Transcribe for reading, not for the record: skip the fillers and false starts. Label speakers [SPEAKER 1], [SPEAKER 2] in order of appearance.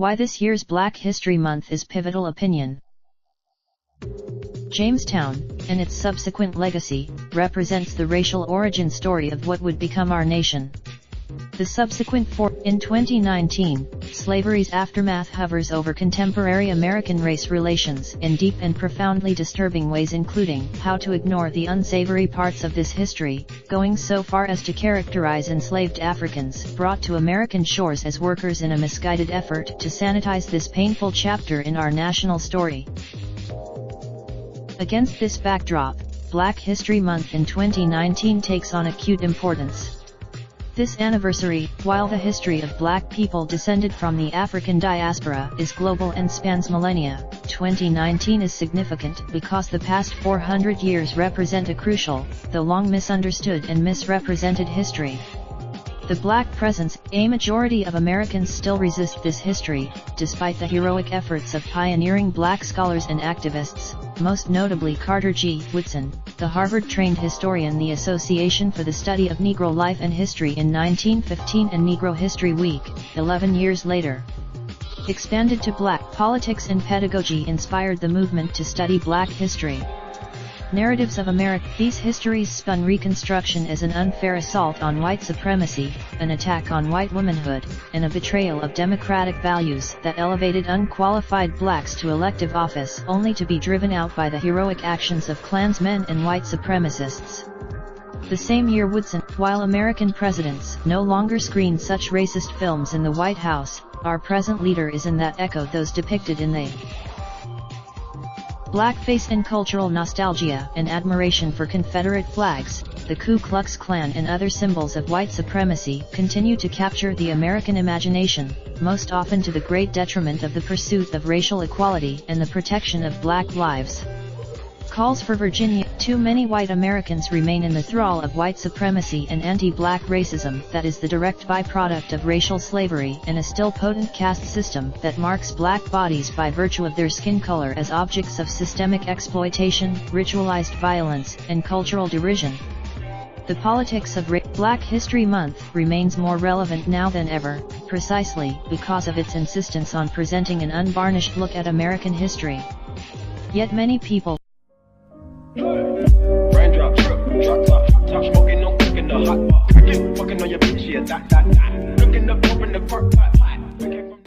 [SPEAKER 1] Why this year's Black History Month is pivotal. Opinion. Jamestown, and its subsequent legacy, represents the racial origin story of what would become our nation. The subsequent in 2019, slavery's aftermath hovers over contemporary American race relations in deep and profoundly disturbing ways, including how to ignore the unsavory parts of this history, going so far as to characterize enslaved Africans brought to American shores as workers in a misguided effort to sanitize this painful chapter in our national story. Against this backdrop, Black History Month in 2019 takes on acute importance. This anniversary, while the history of Black people descended from the African diaspora is global and spans millennia, 2019 is significant because the past 400 years represent a crucial, though long misunderstood and misrepresented history. The Black presence, a majority of Americans still resist this history, despite the heroic efforts of pioneering Black scholars and activists, most notably Carter G. Woodson, the Harvard-trained historian, the Association for the Study of Negro Life and History in 1915, and Negro History Week, 11 years later. Expanded to Black politics and pedagogy inspired the movement to study Black history. Narratives of America. These histories spun Reconstruction as an unfair assault on white supremacy, an attack on white womanhood, and a betrayal of democratic values that elevated unqualified Blacks to elective office only to be driven out by the heroic actions of Klansmen and white supremacists. The same year Woodson, while American presidents no longer screen such racist films in the White House, our present leader is in that echo those depicted in the blackface and cultural nostalgia and admiration for Confederate flags, the Ku Klux Klan and other symbols of white supremacy continue to capture the American imagination, most often to the great detriment of the pursuit of racial equality and the protection of Black lives. Calls for Virginia. Too many white Americans remain in the thrall of white supremacy and anti-Black racism that is the direct byproduct of racial slavery and a still potent caste system that marks Black bodies by virtue of their skin color as objects of systemic exploitation, ritualized violence, and cultural derision. The politics of Black History Month remains more relevant now than ever, precisely because of its insistence on presenting an unvarnished look at American history. Yet many people
[SPEAKER 2] Raindrop, drop top, smoking, no cooking the hot pot. Fucking on your bitch, yeah, that. Looking up, open the park, pot.